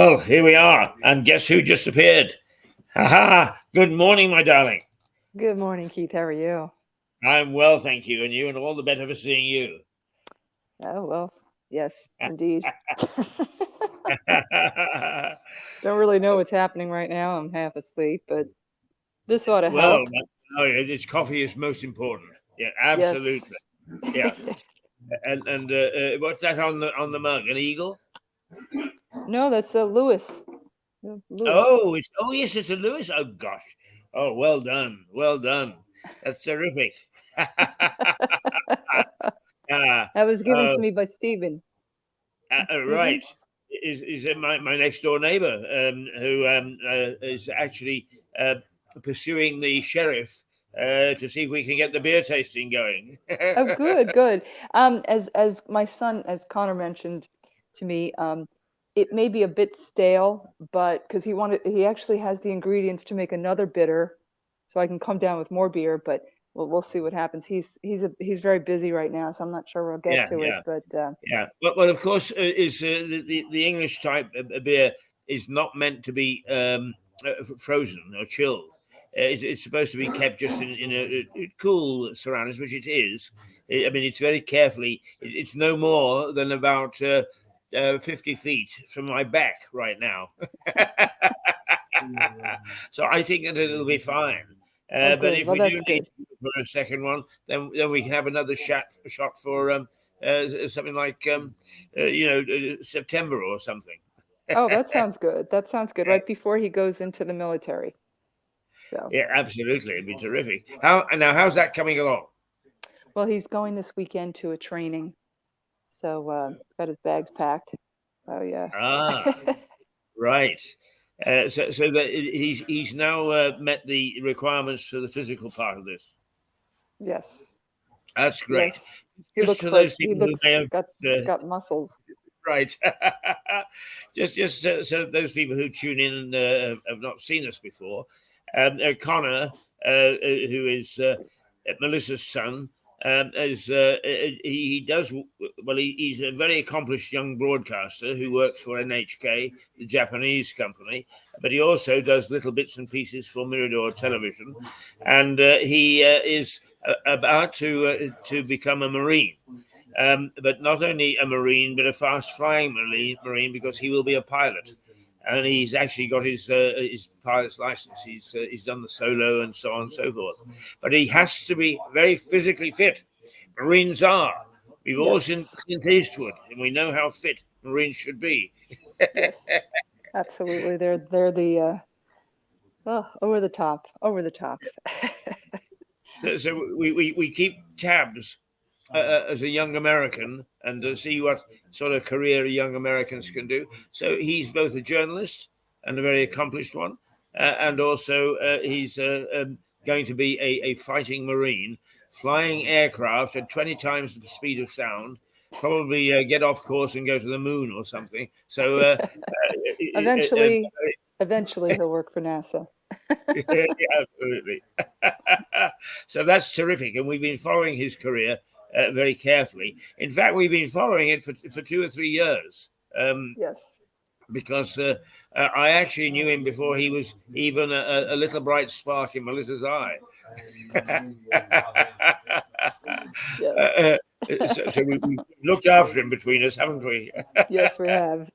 Well, here we are, and guess who just appeared? Ha ha! Good morning, my darling. Good morning, Keith. How are you? I'm well, thank you, and you, and all the better for seeing you. Oh, well, yes, indeed. Don't really know what's happening right now. I'm half asleep, but this ought to Well, help. no, it's coffee is most important. Yeah, absolutely. Yes. Yeah, and what's that on the mug? An eagle? No, that's Lewis. Lewis. Oh yes, it's a Lewis. Oh gosh. Oh, well done, well done. That's terrific. Ah, That was given uh, to me by Stephen. Stephen? right. Is my next door neighbor who is actually uh, pursuing the sheriff to see if we can get the beer tasting going. Oh, good, good. As my son, as Connor mentioned to me, it may be a bit stale, but because he actually has the ingredients to make another bitter, so I can come down with more beer. But we'll see what happens. He's very busy right now, so I'm not sure we'll get Yeah, to it. yeah, But yeah. Well, of course, is the English type beer is not meant to be frozen or chilled. It's supposed to be kept just in a cool surroundings, which it is. I mean, it's very carefully. It's no more than about 50 feet from my back right now. So I think that it'll be fine. oh, But good. if Well, we do that's need good. for a second one, then we can have another shot for something like September or something. Oh, that sounds good. That sounds good. Right before he goes into the military. So, Yeah, absolutely, it'd be terrific. How's that coming along? well, he's going this weekend to a training, so got his bags packed. Oh yeah. Ah, right. So that he's now met the requirements for the physical part of this. Yes. That's great. Yes. He Just looks for like those he people who looks may have got he's uh, got muscles. right. Just so those people who tune in and have not seen us before, Connor, who is Melissa's son, is he does well. He's a very accomplished young broadcaster who works for NHK, the Japanese company, but he also does little bits and pieces for Mirador Television, and he is about to become a Marine. But not only a Marine, but a fast flying Marine, because he will be a pilot. And he's actually got his pilot's license. He's done the solo and so on and so forth. But he has to be very physically fit. Marines are. We've all seen Yes. Clint Eastwood, and we know how fit Marines should be. Yes. Absolutely. They're the oh, over the top. Over the top. So we keep tabs as a young American and to see what sort of career young Americans can do. So he's both a journalist and a very accomplished one, and also he's going to be a fighting Marine, flying aircraft at 20 times the speed of sound. Probably get off course and go to the moon or something. So, Eventually, eventually he'll work for NASA. yeah, absolutely. So that's terrific, and we've been following his career very carefully. In fact, we've been following it for 2 or 3 years Yes. because I actually knew him before he was even a little bright spark in Melissa's eye. Yes. So we looked after him between us, haven't we? Yes, we have.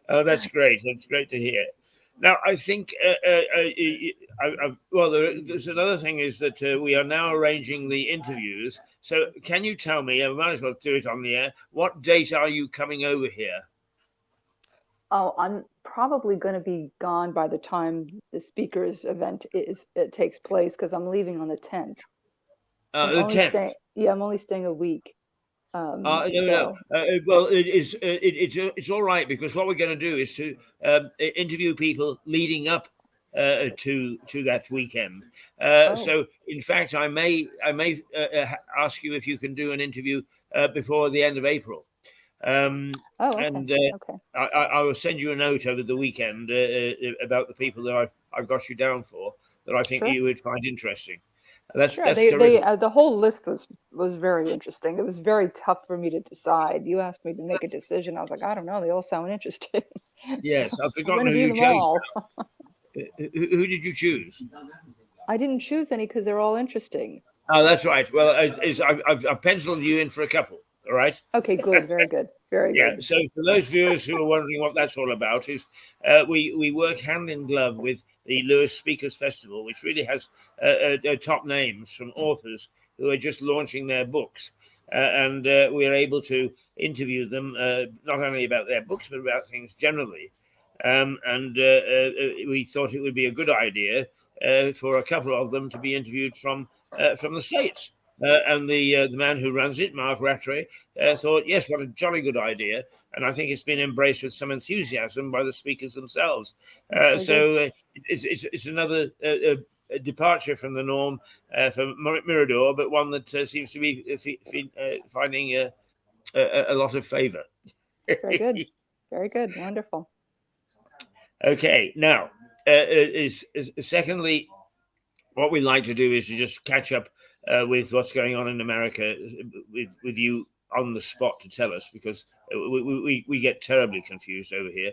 Oh, that's great. That's great to hear. Now, I think, well, there's another thing is that we are now arranging the interviews. So, can you tell me, I might as well do it on the air, what date are you coming over here? Oh, I'm probably going to be gone by the time the speakers event it takes place because I'm leaving on the 10th. I'm The only 10th. staying. Yeah, I'm only staying a week. No, no. So. Well, it's all right because what we're going to do is to interview people leading up to that weekend. Oh. So, in fact, I may ask you if you can do an interview before the end of April, um, Oh, okay. and Okay. I will send you a note over the weekend about the people that I've got you down for that I think Sure. you would find interesting. Sure, that's terrific. the whole list was very interesting. It was very tough for me to decide. You asked me to make a decision. I was like, I don't know. They all sound interesting. So Yes, I've I'll forgotten who interview you them chose. all. Who did you choose? I didn't choose any because they're all interesting. Oh, that's right. Well, I've penciled you in for a couple. All right. Okay, good, very good, very Yeah. good. So for those viewers who are wondering what that's all about, is we work hand in glove with the Lewis Speakers Festival, which really has top names from authors who are just launching their books, and we're able to interview them not only about their books but about things generally. And we thought it would be a good idea for a couple of them to be interviewed from the States. And the man who runs it, Mark Rattray, thought, yes, what a jolly good idea. And I think it's been embraced with some enthusiasm by the speakers themselves. Very good. So it's another departure from the norm for Mirador, but one that seems to be finding a lot of favor. Very good. Very good. Wonderful. Okay, now, secondly, what we like to do is to just catch up with what's going on in America with you on the spot to tell us, because we get terribly confused over here,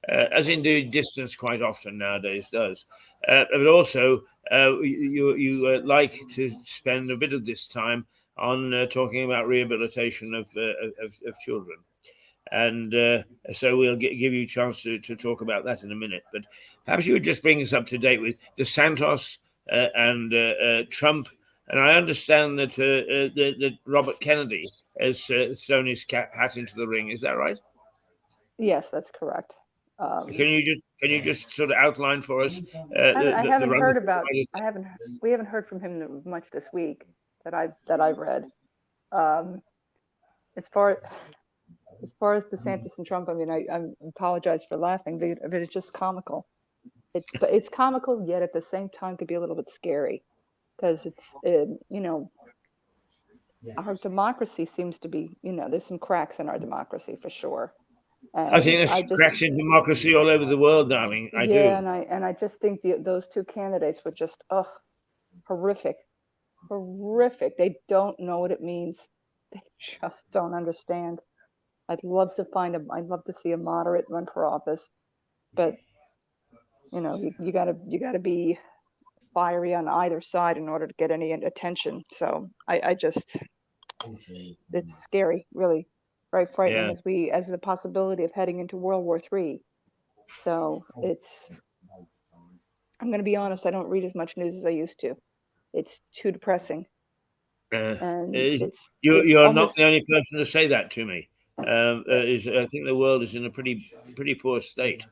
as indeed distance quite often nowadays does. But also, you like to spend a bit of this time on talking about rehabilitation of children. And so we'll give you a chance to talk about that in a minute. But perhaps you would just bring us up to date with DeSantis and Trump. And I understand that that Robert Kennedy has thrown his hat into the ring. Is that right? Yes, that's correct. Can you just sort of outline for us I the haven't run? heard about. We haven't heard from him much this week that I've read. Um, as far as DeSantis and Trump, I mean, I apologize for laughing, but it's just comical. But it's comical, yet at the same time could be a little bit scary, because it's our democracy seems to be, there's some cracks in our democracy for sure. I think And there's cracks in democracy all over the world, darling. I yeah, do. and I just think those two candidates were just horrific, horrific. They don't know what it means. They just don't understand. I'd love to see a moderate run for office, but you gotta be fiery on either side in order to get any attention. So I just, it's scary, really, very frightening, Yeah. as the possibility of heading into World War III. So I'm going to be honest, I don't read as much news as I used to. It's too depressing, and it's You're not the almost. only person to say that to me. I think the world is in a pretty poor state.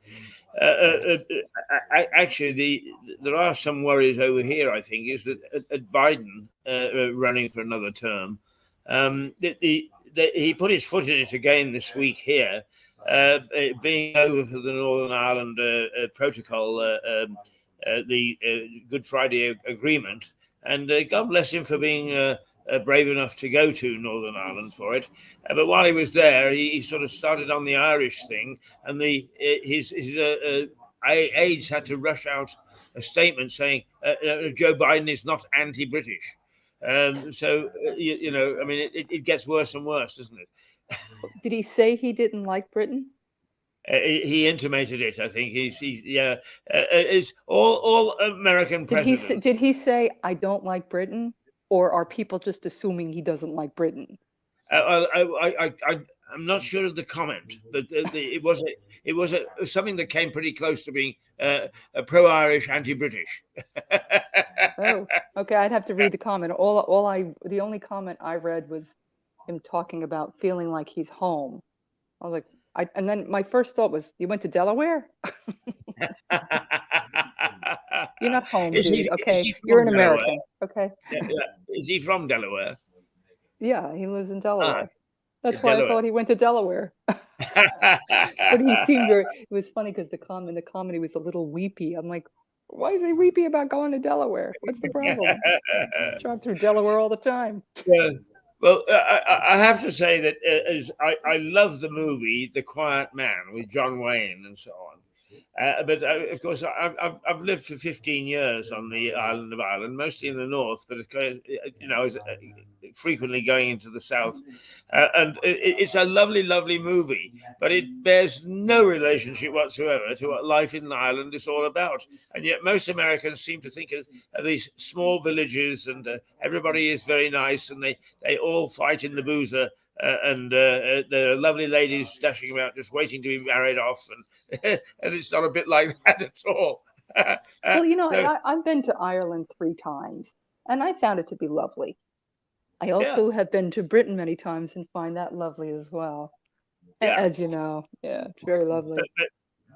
Actually, there are some worries over here. I think is that at Biden running for another term, he put his foot in it again this week here, being over for the Northern Ireland Protocol, the Good Friday Agreement, and God bless him for being brave enough to go to Northern Ireland for it. But while he was there, he sort of started on the Irish thing, and his aides had to rush out a statement saying Joe Biden is not anti-British. So I mean, it gets worse and worse, doesn't it? Did he say he didn't like Britain? He intimated it. I think he's yeah. It's all American presidents. Did he say I don't like Britain, or are people just assuming he doesn't like Britain? I'm not sure of the comment, but it was something that came pretty close to being a pro-Irish, anti-British. Oh, okay. I'd have to read the comment. The only comment I read was him talking about feeling like he's home. I was like, and then my first thought was, you went to Delaware? You're not home, dude. Okay, you're an American. Okay. Yeah. Is he from Delaware? Yeah, he lives in Delaware. That's why I Delaware. thought he went to Delaware. But he seemed very. It was funny because the comedy was a little weepy. I'm like, why is he weepy about going to Delaware? What's the problem? Drive through Delaware all the time. Yeah. Well, I have to say that I love the movie The Quiet Man with John Wayne and so on. But of course, I've lived for 15 years on the island of Ireland, mostly in the north, but frequently going into the south. And it's a lovely, lovely movie, but it bears no relationship whatsoever to what life in Ireland is all about. And yet, most Americans seem to think of these small villages, and everybody is very nice, and they all fight in the boozer. And there are lovely ladies dashing about, just waiting to be married off, and and it's not a bit like that at all. Well, So I've been to Ireland 3 times, and I found it to be lovely. I yeah, also have been to Britain many times and find that lovely as well. yeah. As you know, yeah, it's very But, lovely. but,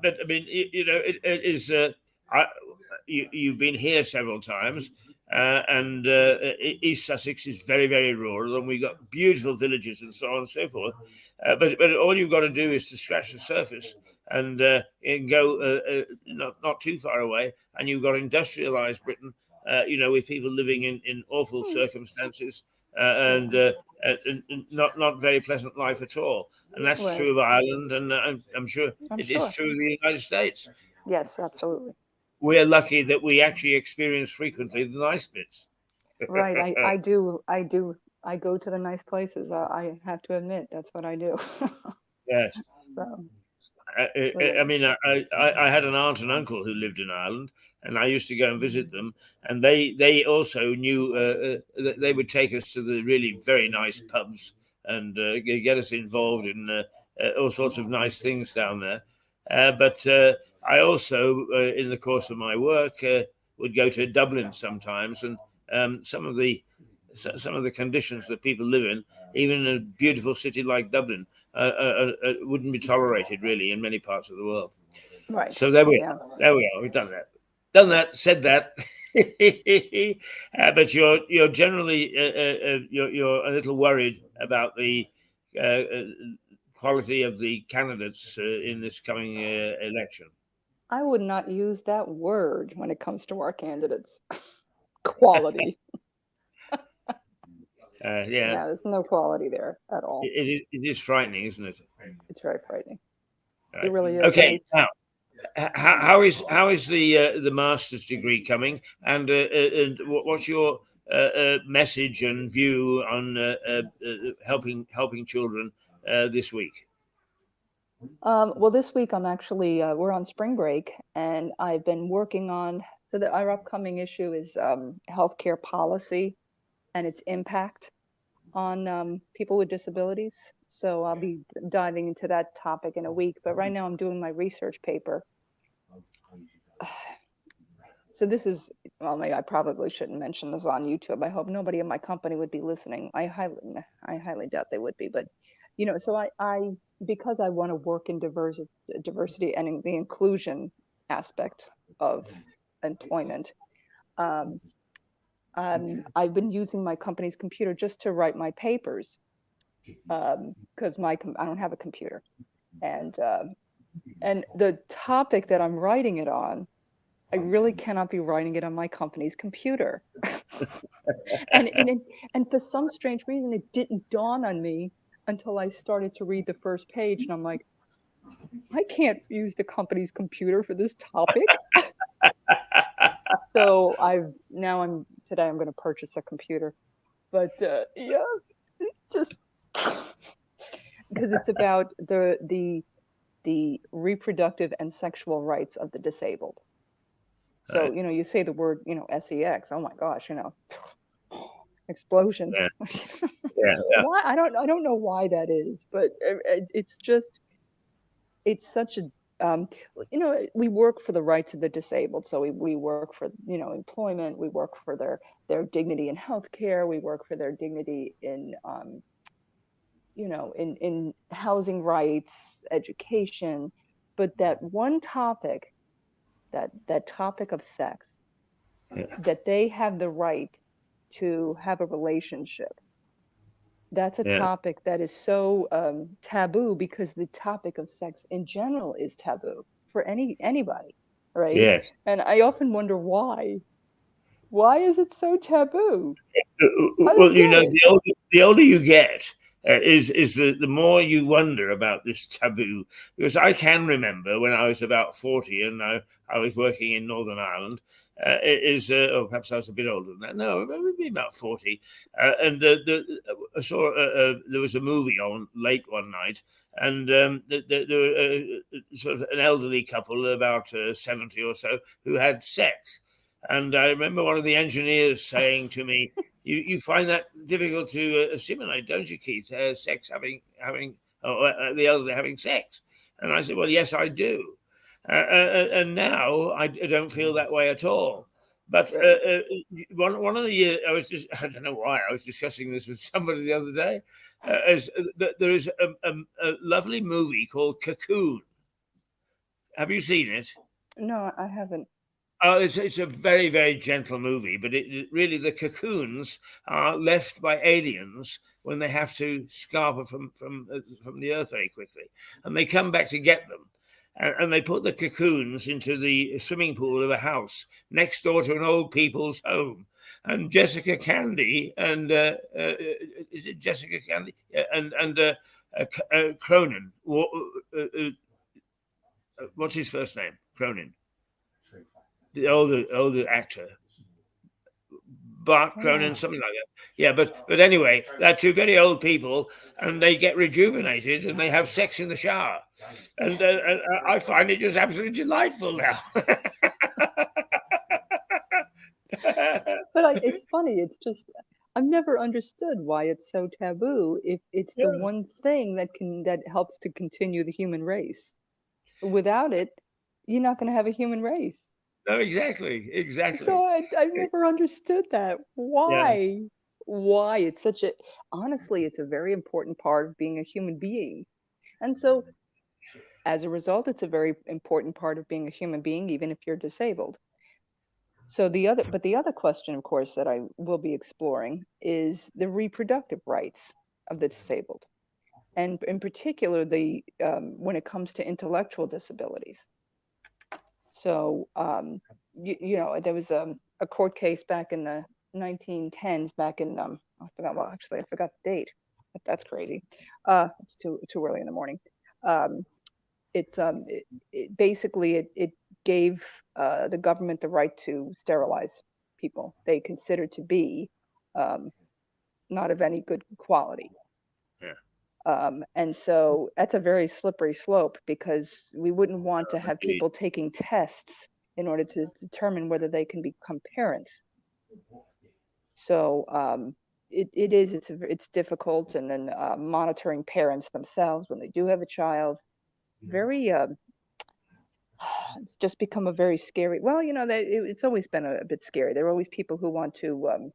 but I mean, it is. I, you've been here several times, and East Sussex is very, very rural, and we've got beautiful villages and so on and so forth. But all you've got to do is to scratch the surface and go not too far away, and you've got industrialized Britain. With people living in awful Hmm, circumstances yeah, and not very pleasant life at all. And that's right. true of Ireland, and I'm sure I'm it is sure. true of the United States. Yes, absolutely. We're lucky that we actually experience frequently the nice bits. Right. I go to the nice places. I have to admit, that's what I do. Yes. So, I really. mean, I had an aunt and uncle who lived in Ireland, and I used to go and visit them. And they also knew that they would take us to the really very nice pubs and get us involved in all sorts of nice things down there. But I also, in the course of my work, would go to Dublin sometimes, and some of the conditions that people live in, even in a beautiful city like Dublin, wouldn't be tolerated really in many parts of the world. Right. So there we Yeah. are. There we are. We've done that. Done that. Said that. But you're generally you're a little worried about the uh, uh, quality of the candidates in this coming election. I would not use that word when it comes to our candidates. Quality. Yeah, Yeah, there's no quality there at all. it is frightening, isn't it? It's very frightening. It Right. really is. Okay. Now, how is the master's degree coming, and what's your message and view on helping children this week? Well, this week I'm actually we're on spring break, and I've been working on. Our upcoming issue is healthcare policy and its impact on people with disabilities. So I'll be diving into that topic in a week. But right now I'm doing my research paper. So this is, well, maybe I probably shouldn't mention this on YouTube. I hope nobody in my company would be listening. I highly doubt they would be. But so because I want to work in diversity and in the inclusion aspect of employment, um, I've been using my company's computer just to write my papers because I don't have a computer, and the topic that I'm writing it on, I really cannot be writing it on my company's computer. And for some strange reason, it didn't dawn on me until I started to read the first page, and I'm like, I can't use the company's computer for this topic. So today I'm going to purchase a computer, but yeah, just because it's about the reproductive and sexual rights of the disabled. So, Right. you say the word, sex. Oh my gosh, explosion. Yeah. Yeah. Yeah. Why? I don't know why that is, but it's such a, we work for the rights of the disabled. So we work for, employment. We work for their dignity in healthcare. We work for their dignity in housing rights, education. But that one topic, that topic of sex, Yeah. that they have the right to have a relationship. That's a Yeah. topic that is so taboo because the topic of sex in general is taboo for anybody, right? Yes. And I often wonder why. Why is it so taboo? I Well, don't get it. the older you get, is the more you wonder about this taboo, because I can remember when I was about 40 and I was working in Northern Ireland. Or perhaps I was a bit older than that. No, maybe about 40. And I saw there was a movie on late one night, and there were sort of an elderly couple, about 70 or so, who had sex. And I remember one of the engineers saying to me, "You find that difficult to assimilate, don't you, Keith? Sex having the elderly having sex." And I said, "Well, yes, I do." And now I don't feel that way at all. But one of the I was just I don't know why I was discussing this with somebody the other day. There is a lovely movie called Cocoon. Have you seen it? No, I haven't. Oh, it's a very, very gentle movie, but really the cocoons are left by aliens when they have to scarper from the Earth very quickly, and they come back to get them, and they put the cocoons into the swimming pool of a house next door to an old people's home. And Jessica Candy and is it Jessica Candy and Cronin? What's his first name? Cronin, the older actor, Bart Cronin, something like that. Yeah, but anyway, they're two very old people, and they get rejuvenated, and they have sex in the shower, and I find it just absolutely delightful now. But it's funny. It's just I've never understood why it's so taboo if it's the Yeah, one thing that helps to continue the human race. Without it, you're not going to have a human race. no, exactly. So I've never understood that. Yeah, Why? Why? It's such a, honestly, it's a very important part of being a human being. And so as a result, it's a very important part of being a human being, even if you're disabled. So the other question, of course, that I will be exploring is the reproductive rights of the disabled, and in particular, the when it comes to intellectual disabilities. So, you know, there was a court case back in the 1910s, back in I forgot. Well, actually, I forgot the date. But that's crazy. It's too early in the morning. Um, it basically it gave the government the right to sterilize people they considered to be um, not of any good quality. yeah. And so that's a very slippery slope because we wouldn't want to have Indeed. people taking tests in order to determine whether they can become parents. So it's difficult, and then monitoring parents themselves when they do have a child, very it's just become a very scary. Well, you know, it's always been a bit scary. There are always people who want to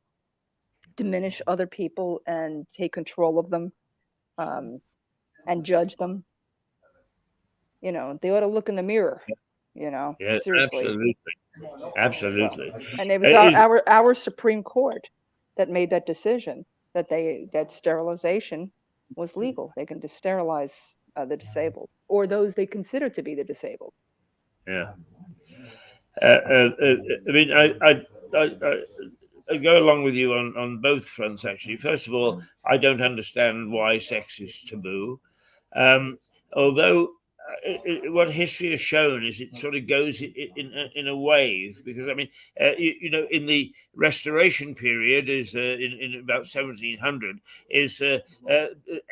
diminish other people and take control of them um, and judge them. You know, they ought to look in the mirror. You know, Yeah, seriously. absolutely, So, absolutely. and it was It is, our Supreme Court that made that decision that sterilization was legal. They can just sterilize the disabled or those they consider to be the disabled. yeah. I mean, I go along with you on both fronts, actually. First of all, I don't understand why sex is taboo. Um, although what history has shown is it sort of goes in a wave, because I mean, you know, in the Restoration period is in about 1700 is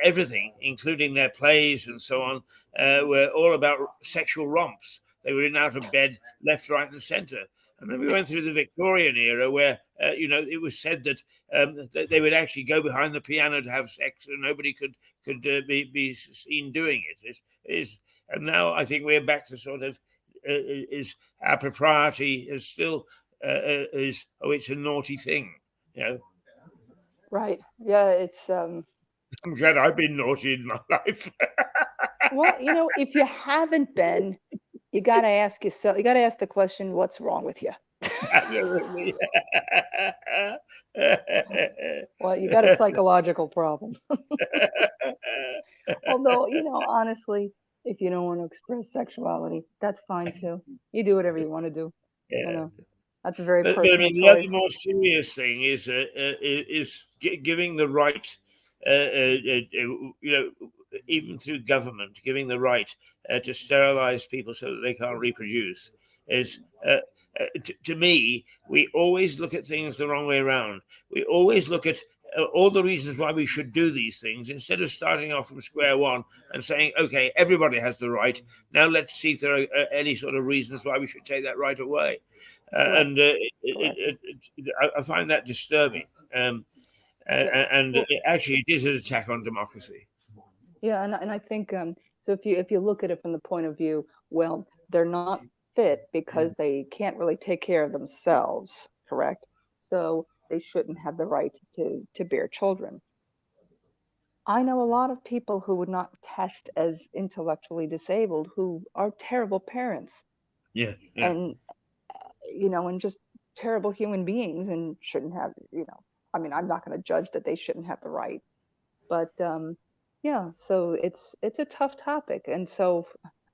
everything, including their plays and so on, were all about sexual romps. They were in out of bed, left, right, and centre. And then we went through the Victorian era, where you know, it was said that they would actually go behind the piano to have sex, and nobody could be seen doing it. And now I think we're back to sort of is our propriety is still is, oh, it's a naughty thing, you know. Right. Yeah, it's I'm glad I've been naughty in my life. well, you know, if you haven't been, you got to ask yourself, you got to ask the question, what's wrong with you? Absolutely. Well, you got a psychological problem. Although, you know, honestly, if you don't want to express sexuality, that's fine too. You do whatever you want to do. You Yeah. know, that's a very But I personal mean, the other choice. more serious thing is giving the right. even through government giving the right to sterilize people so that they can't reproduce is. To me, we always look at things the wrong way around. We always look at all the reasons why we should do these things instead of starting off from square one and saying, okay, everybody has the right. Now let's see if there are any sort of reasons why we should take that right away. And I find that disturbing. Actually, it is an attack on democracy. Yeah, and I think so. If you look at it from the point of view, well, they're not fit because they can't really take care of themselves, correct? So they shouldn't have the right to bear children. I know a lot of people who would not test as intellectually disabled who are terrible parents Yeah. and and just terrible human beings and shouldn't have, I mean, I'm not going to judge that they shouldn't have the right, but yeah, so it's a tough topic. And so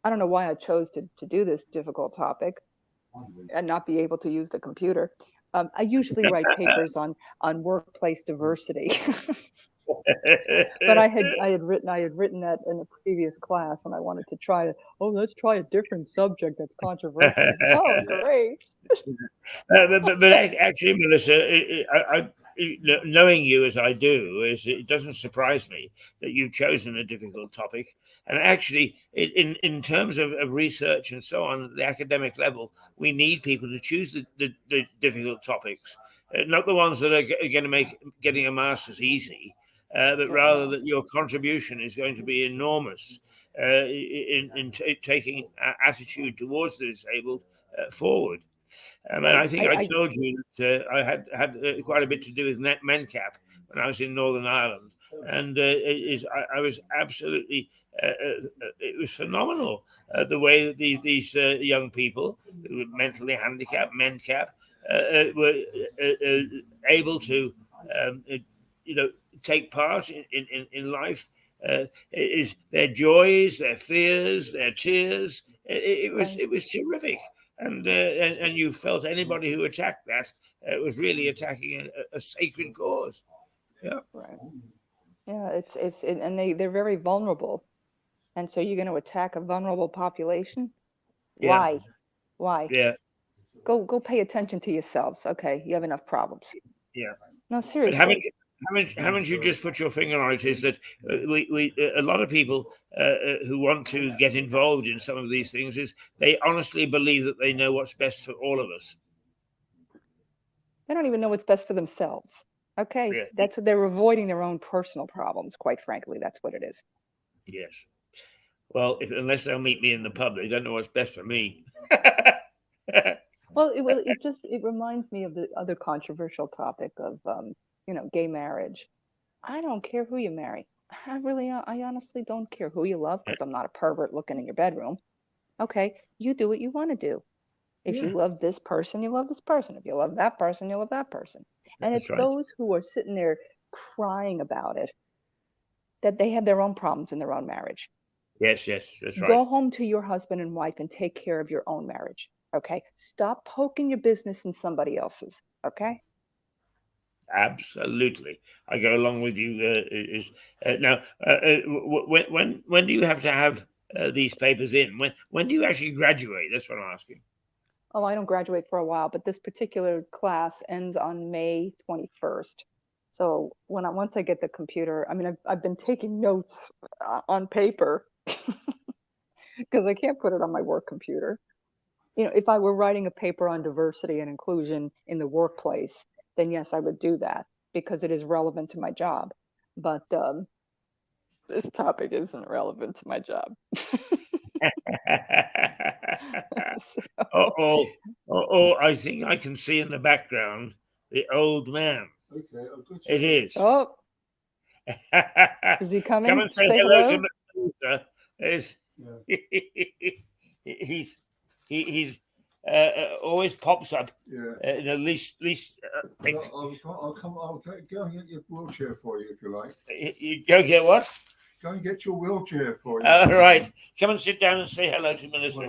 I don't know why I chose to do this difficult topic and not be able to use the computer. I usually write papers on workplace diversity. But I had written that in a previous class, and I wanted to try it. Oh, let's try a different subject that's controversial. Oh, great! But actually, Melissa, knowing you as I do, it doesn't surprise me that you've chosen a difficult topic. And actually, in terms of research and so on, at the academic level, we need people to choose the difficult topics, not the ones that are going to make getting a master's easy. But rather that your contribution is going to be enormous in taking attitude towards the disabled forward. And I think I told you that I had quite a bit to do with MENCAP when I was in Northern Ireland, and I was absolutely it was phenomenal the way that these young people who were mentally handicapped, MENCAP, were able to take part in life. Is their joys, their fears, their tears. It was terrific, and you felt anybody who attacked that was really attacking a sacred cause. Yeah, right. Yeah, and they're very vulnerable, and so you're going to attack a vulnerable population. Why? Yeah. Why? Yeah. Go pay attention to yourselves. Okay, you have enough problems. Yeah. No, But seriously. haven't you just put your finger on it? Is that we a lot of people who want to get involved in some of these things is they honestly believe that they know what's best for all of us. They don't even know what's best for themselves. Okay, Yeah. that's what they're avoiding their own personal problems. Quite frankly, that's what it is. Yes. Well, unless they'll meet me in the pub, they don't know what's best for me. Well, it reminds me of the other controversial topic of gay marriage. I don't care who you marry. I honestly don't care who you love because I'm not a pervert looking in your bedroom. Okay, you do what you want to do. If you Yeah, love this person, you love this person. If you love that person, you love that person. And that's it's right. those who are sitting there crying about it that they have their own problems in their own marriage. Yes, that's right. Go home to your husband and wife and take care of your own marriage. Okay? Stop poking your business in somebody else's. Okay? Absolutely, I go along with you. Now, when do you have to have these papers in? When do you actually graduate? That's what I'm asking. Oh, I don't graduate for a while, but this particular class ends on May 21st. So once I get the computer, I mean, I've been taking notes on paper because I can't put it on my work computer. If I were writing a paper on diversity and inclusion in the workplace, then yes, I would do that because it is relevant to my job. But this topic isn't relevant to my job. So, I think I can see in the background the old man. Okay, I've got It you. is. oh, is he Come coming? and say Say hello hello. to Melissa. Yeah. He's always pops up. Yeah. At least I'll come. I'll go and get your wheelchair for you if you like. you go get what? Go and get your wheelchair for you. All right. Come and sit down and say hello to Melissa.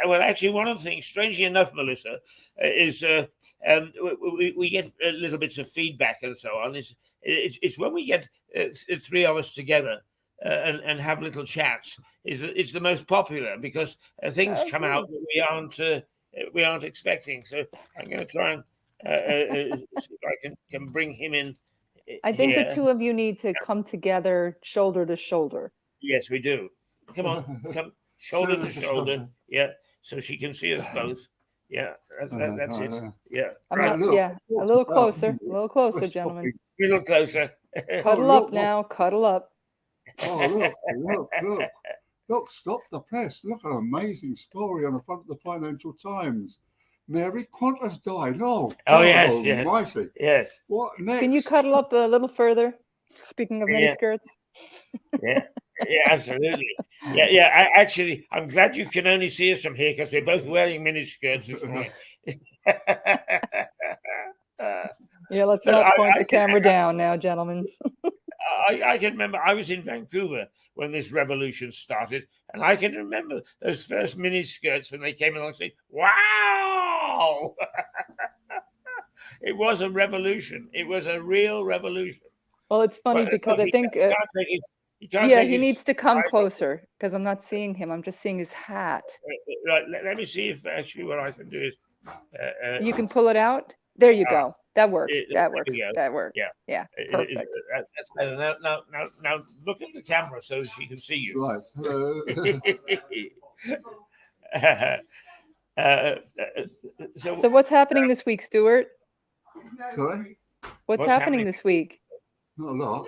Well, Actually, one of the things, strangely enough, Melissa, is we get little bits of feedback and so on. It's when we get three of us together and have little chats is the most popular, because things come out that we aren't expecting. So I'm going to try and see if I can bring him in I think the here. two of you need to come together shoulder to shoulder. Yes, we do. Come on, come shoulder to shoulder. Yeah, so she can see us both. Yeah, that's it. Yeah, right. A little closer, gentlemen. A little closer. Cuddle up now, cuddle up. Oh, look, stop the press. Look, an amazing story on the front of the Financial Times. Mary Qantas died. Oh, yes. Almighty. Yes. What next? Can you cuddle up a little further? Speaking of miniskirts. Yeah, absolutely. Yeah. Actually, I'm glad you can only see us from here, because we're both wearing miniskirts this morning. Yeah, let's not point the camera down now, gentlemen. I can remember I was in Vancouver when this revolution started, and I can remember those first miniskirts when they came along saying, wow! It was a revolution. It was a real revolution. Well, it's funny because I think... he needs to come closer, because I'm not seeing him. I'm just seeing his hat. Right, let me see if actually what I can do is... you can pull it out? There you go. That works. That works. Yeah. Perfect. That's better. Now look at the camera so she can see you. Right. Hello. So what's happening this week, Stuart? Sorry? What's happening this week? Not a lot.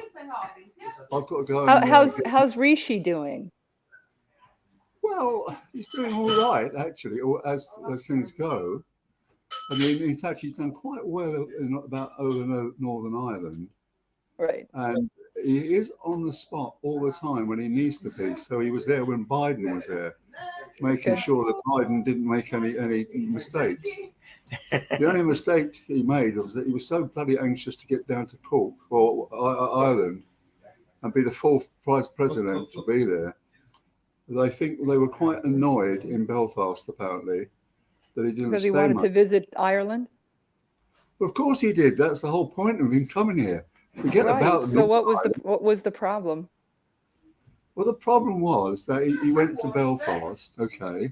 I've got to go. How's Rishi doing? Well, he's doing all right, actually, or as things go. I mean, in fact, he's done quite well over Northern Ireland. Right. And he is on the spot all the time when he needs to be. So he was there when Biden was there, making sure that Biden didn't make any mistakes. The only mistake he made was that he was so bloody anxious to get down to Cork or Ireland and be the fourth vice president to be there. I think they were quite annoyed in Belfast, apparently, that he didn't. Because he wanted to visit Ireland? Well, of course he did. That's the whole point of him coming here. Forget about. So what was the problem? Well, the problem was that he went to Belfast, okay,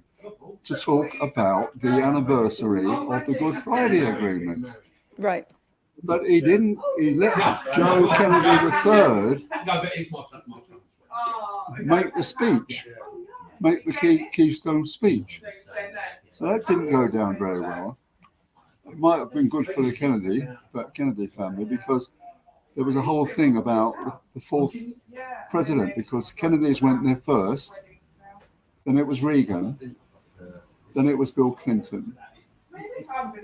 to talk about the anniversary of the Good Friday Agreement. Right. But he didn't. He let Joe Kennedy III make the speech, make the Keystone speech. So that didn't go down very well. It might have been good for the Kennedy family, because there was a whole thing about the fourth president, because Kennedys went there first, then it was Reagan, then it was Bill Clinton.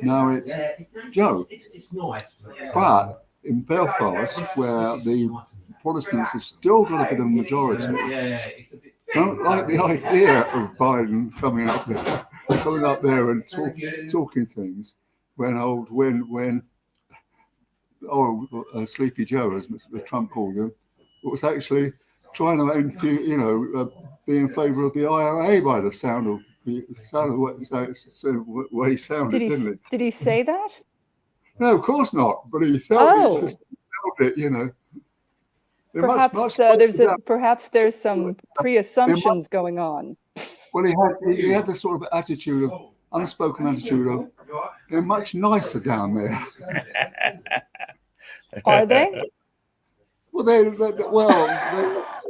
Now it's Joe. But in Belfast, where the Protestants have still got a bit of a majority, don't like the idea of Biden coming up there and talking things when Sleepy Joe, as Trump called him, was actually trying to be in favour of the IRA by the sound of what he sounded, didn't he? Did he say that? No, of course not. But he felt it, you know. Perhaps there's some pre-assumptions going on. Well, he had this sort of attitude of unspoken attitude of they're much nicer down there. Are they? Well,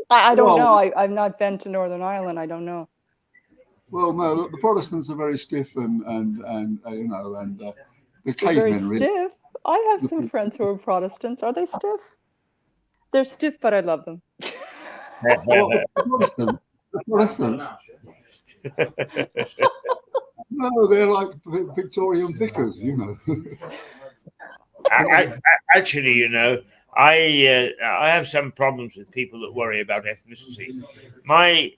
I don't know. I've not been to Northern Ireland. I don't know. Well, no, the Protestants are very stiff and the They're cavemen very stiff. I have some friends who are Protestants. Are they stiff? They're stiff, but I love them. The Protestants. No, they're like Victorian vicars, you know. Actually, you know, I have some problems with people that worry about ethnicity. My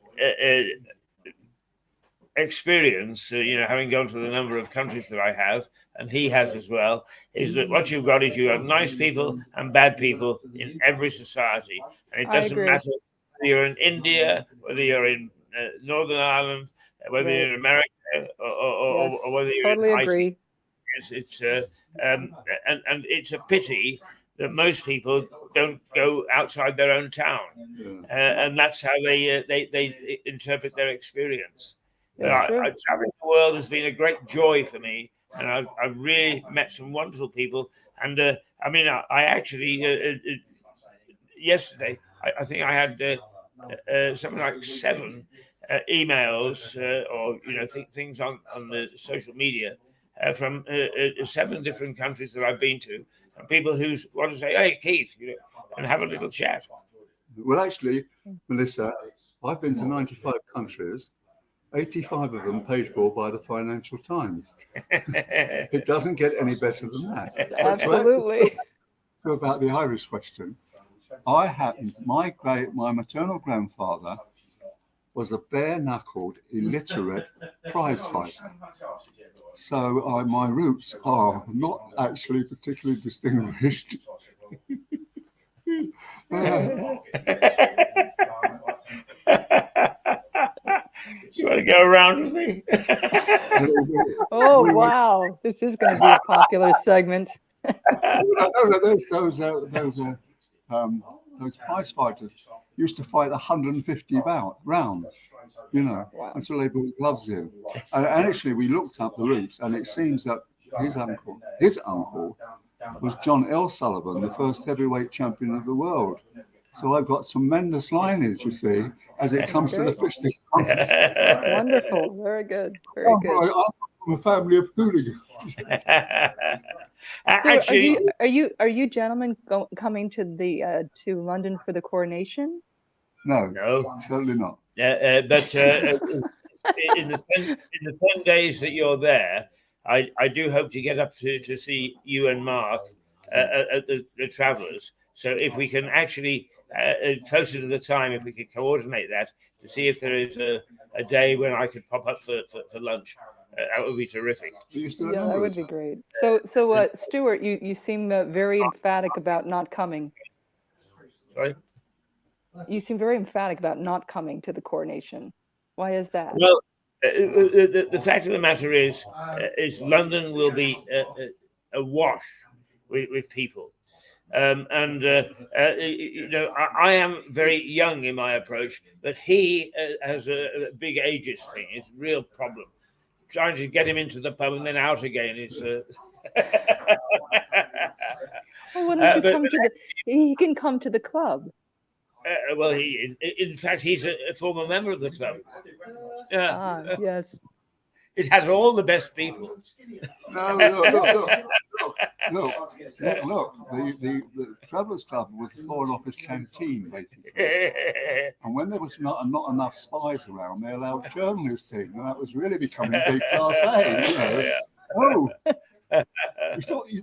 experience, having gone to the number of countries that I have, and he has as well, is that what you've got is you have nice people and bad people in every society, and it doesn't matter whether you're in India, whether you're in Northern Ireland, whether you're in America, or whether you're totally in agree. It's and it's a pity that most people don't go outside their own town, and that's how they interpret their experience. That's true. Traveling the world has been a great joy for me, and I've really met some wonderful people. And I mean, I actually yesterday I think I had something like 7 emails or things on the social media from 7 different countries that I've been to, and people who want to say, "Hey, Keith," and have a little chat. Well, actually, Melissa, I've been to 95 countries, 85 of them paid for by the Financial Times. It doesn't get any better than that. Absolutely. So about the Irish question, my maternal grandfather was a bare-knuckled, illiterate prize fighter. So my roots are not actually particularly distinguished. You want to go around with me? Oh, wow. This is going to be a popular segment. Those prize fighters used to fight 150 rounds, Wow. until they put gloves in. And actually, we looked up the roots, and it seems that his uncle was John L. Sullivan, the first heavyweight champion of the world. So I've got tremendous lineage, you see, as it comes to the fishing contest. Wonderful. Very good. Very good. I'm from a family of hooligans. So Actually, are you gentlemen coming to London for the coronation? No, certainly not. but in the 10 days that you're there, I do hope to get up to see you and Mark at the Travellers. So if we can actually, closer to the time, if we could coordinate that to see if there is a day when I could pop up for lunch, that would be terrific. Yeah, that would be great. So Stuart, you seem very emphatic about not coming. Sorry? You seem very emphatic about not coming to the coronation. Why is that? Well, the fact of the matter is London will be awash with people. I am very young in my approach, but he has a big ages thing. It's a real problem. Trying to get him into the pub and then out again is. Well, why don't you come to he can come to the club. Well, in fact, he's a former member of the club. Yeah. Yes. It has all the best people. No, look. The Travellers Club was the Foreign Office canteen, basically. And when there was not enough spies around, they allowed journalists in, and that was really becoming big class A, you know. Oh, you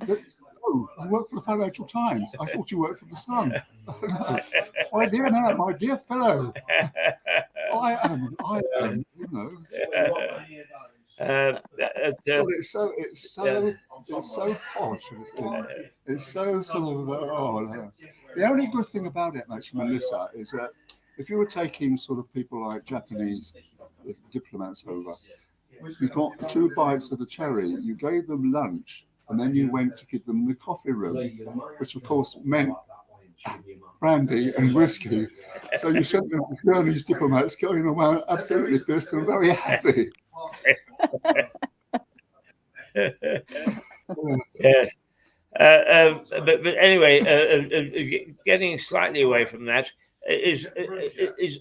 work for the Financial Times. I thought you worked for the Sun. My dear man, my dear fellow. I am, you know. It's so posh. It's so sort of. The only good thing about it, actually, Melissa, is that if you were taking sort of people like Japanese diplomats over, you got 2 bites of the cherry. You gave them lunch, and then you went to give them the coffee room, which of course meant brandy and whiskey. So you sent them Chinese diplomats going around absolutely pissed and very happy. Yes. But anyway, getting slightly away from that is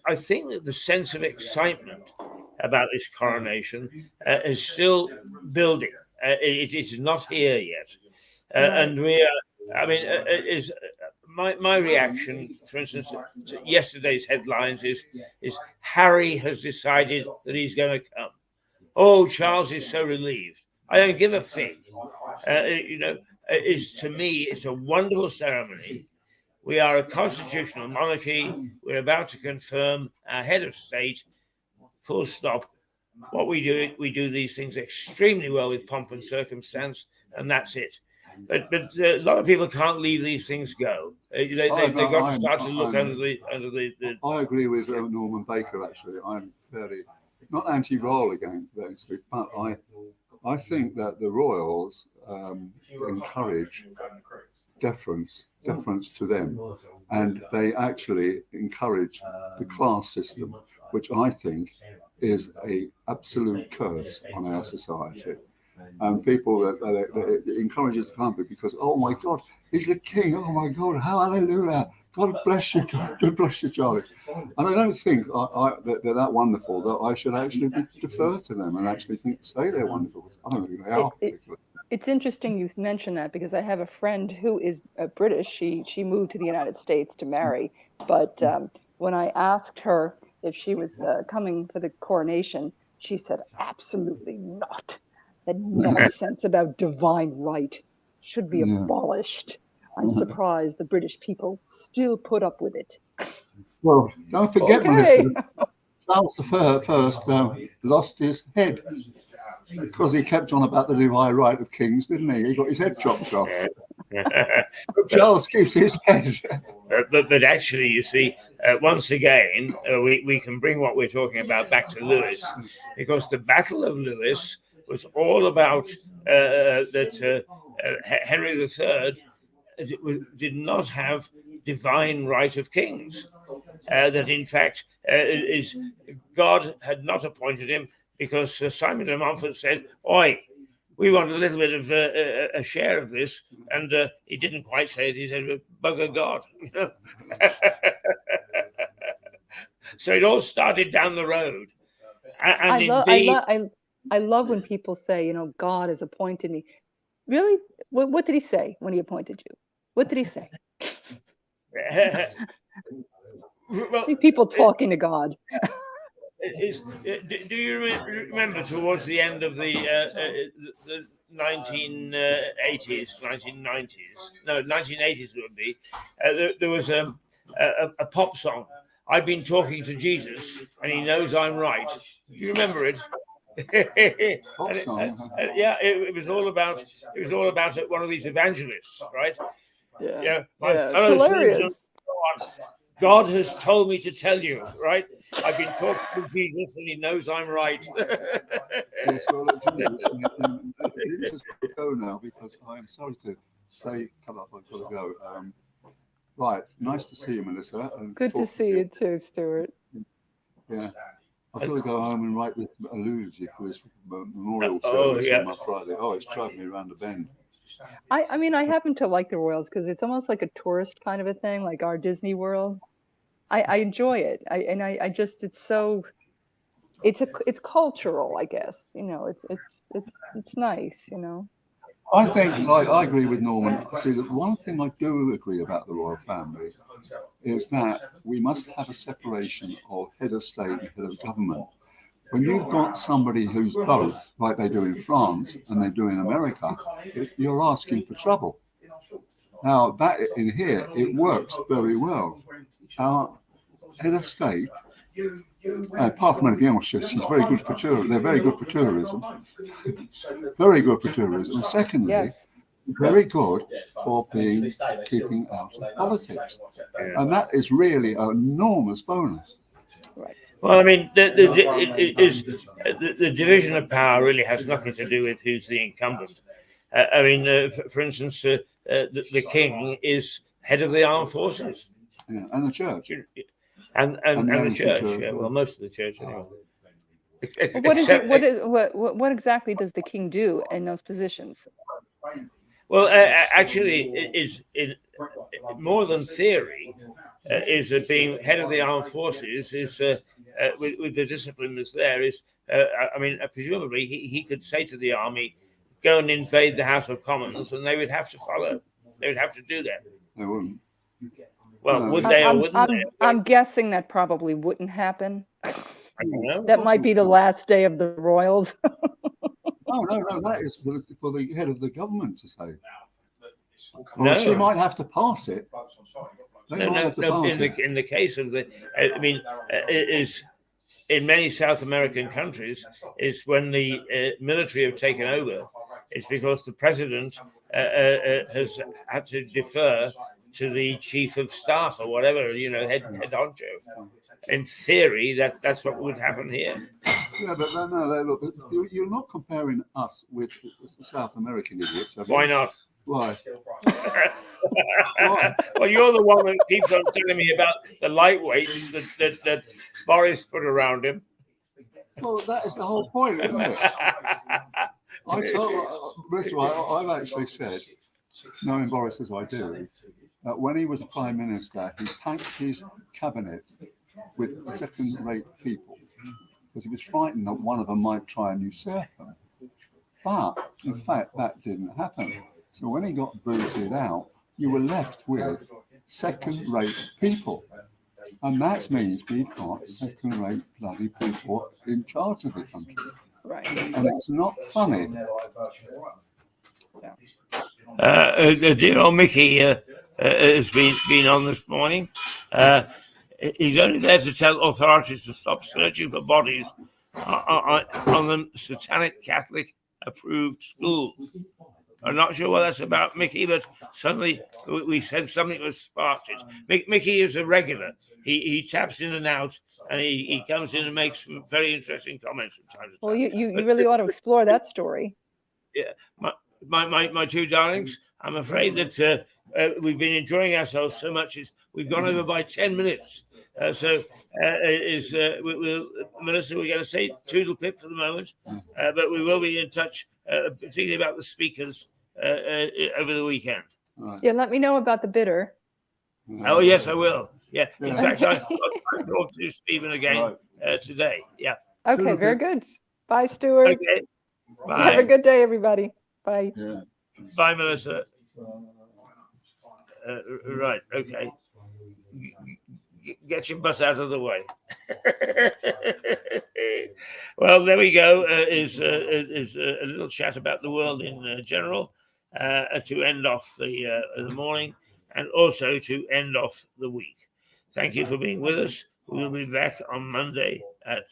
I think that the sense of excitement about this coronation is still building. It is not here yet, and we are. I mean, is my reaction, for instance, to yesterday's headlines is Harry has decided that he's going to come. Oh, Charles is so relieved. I don't give a fig. To me, it's a wonderful ceremony. We are a constitutional monarchy. We're about to confirm our head of state. Full stop. What we do these things extremely well with pomp and circumstance, and that's it. But a lot of people can't leave these things go. They've got to start to look under the. I agree with Norman Baker. Actually, I'm fairly not anti-royal again, basically, but I think that the royals encourage deference deference to them, and they actually encourage the class system, which I think is a absolute curse on our society. And people that it encourages the country because, oh my God, he's the king. Oh my God, hallelujah. God bless you. God bless you, Charlie. And I don't think that they're that wonderful that I should actually defer to them and actually say they're wonderful. I don't think they are particularly. It's interesting you mention that because I have a friend who is British. She moved to the United States to marry, but when I asked her if she was coming for the coronation, she said absolutely not. That nonsense about divine right should be abolished. I'm surprised the British people still put up with it. Well, don't forget, Melissa, Charles I lost his head because he kept on about the divine right of kings, didn't he? He got his head chopped off. Charles keeps his head. But actually, you see, once again, we can bring what we're talking about back to Lewis, because the Battle of Lewis was all about that Henry III did not have divine right of kings. That in fact God had not appointed him, because Simon de Montfort said, "Oi, we want a little bit of a share of this," and he didn't quite say it. He said, "Bugger God," you know. So it all started down the road, and I love when people say, you know, God has appointed me. Really? What did he say when he appointed you? What did he say? well, people talking to God. Do you remember towards the end of the 1980s, 1990s? No, 1980s it would be. There was a pop song. I've been talking to Jesus, and he knows I'm right. Do you remember it? Yeah, it was all about one of these evangelists, right? Yeah, my fellow citizens, God has told me to tell you, right? I've been talking to Jesus, and he knows I'm right. Yes, well, Jesus has got to go now, because I am sorry to say, come up, I've got to go. Right, nice to see you, Melissa. And good to see you too, Stuart. Yeah. I've got to go home and write this eulogy for his memorial service on my Friday. Oh, it's driving me around the bend. I mean, I happen to like the Royals because it's almost like a tourist kind of a thing, like our Disney World. I enjoy it. I just, it's so, it's cultural, I guess. You know, it's nice, you know. I think, I agree with Norman. See, the one thing I do agree about the royal family is that we must have a separation of head of state and head of government. When you've got somebody who's both, like they do in France and they do in America, you're asking for trouble. Now, that in here, it works very well. Our head of state, apart from anything else, she's very good for tourism. They're very good for tourism. Very good for tourism. And secondly, very good for keeping out of politics. And that is really an enormous bonus. Right. Well, I mean, the division of power really has nothing to do with who's the incumbent. I mean, for instance, the king is head of the armed forces. Yeah, and the church. And the church. Yeah, well, most of the church anyway. What exactly does the king do in those positions? Well, actually, it is more than theory. Is that being head of the armed forces is with the discipline that's there is. I mean, presumably he could say to the army, "Go and invade the House of Commons," and they would have to follow. They would have to do that. They wouldn't. Well, would they or wouldn't they? I'm guessing that probably wouldn't happen. I don't know. That might be the last day of the Royals. No, that is for the head of the government to say. Well, she might have to pass it. No. In the case of the, I mean, is in many South American countries is when the military have taken over. It's because the president has had to defer to the chief of staff or whatever, you know, head honcho. In theory, that's what would happen here. Yeah, but no, look, you're not comparing us with South American idiots. Why not? Why? Why? Well, you're the one that keeps on telling me about the lightweights that Boris put around him. Well, that is the whole point, isn't it? Listen, I've actually said, knowing Boris as I do, that when he was Prime Minister, he packed his cabinet with second-rate people because he was frightened that one of them might try and usurp him. But, in fact, that didn't happen. So when he got booted out, you were left with second-rate people. And that means we've got second-rate bloody people in charge of the country. Right. And it's not funny. Dear old Mickey has been on this morning. He's only there to tell authorities to stop searching for bodies on the satanic Catholic approved schools. I'm not sure what that's about, Mickey, but suddenly we said something was sparked it. Mickey is a regular. He taps in and out, and he comes in and makes some very interesting comments from time to time. Well, you really ought to explore that story. Yeah, my two darlings, I'm afraid that we've been enjoying ourselves so much we've gone over by 10 minutes. Melissa, we're going to say toodle pip for the moment, but we will be in touch, particularly about the speakers over the weekend. Yeah, let me know about the bidder. Oh, yes, I will. Yeah, in fact, I'll talk to Stephen again today. Yeah. Okay, very good. Bye, Stuart. Okay. Bye. Have a good day, everybody. Bye. Yeah. Bye, Melissa. Right, okay. Get your bus out of the way. Well, there we go. Is a little chat about the world in general to end off the morning and also to end off the week. Thank you for being with us. We will be back on Monday at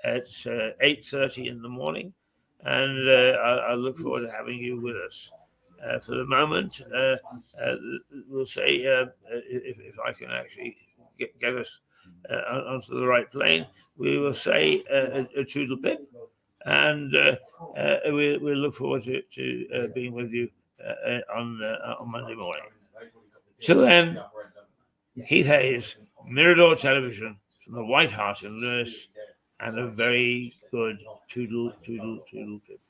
8:30 in the morning, and I look forward to having you with us. For the moment, we'll say if I can actually get us onto the right plane, we will say a toodle pip, and we'll look forward to being with you on Monday morning. Till then, Heath Hayes, Mirador Television from the White Hart in Lewis, and a very good toodle pip.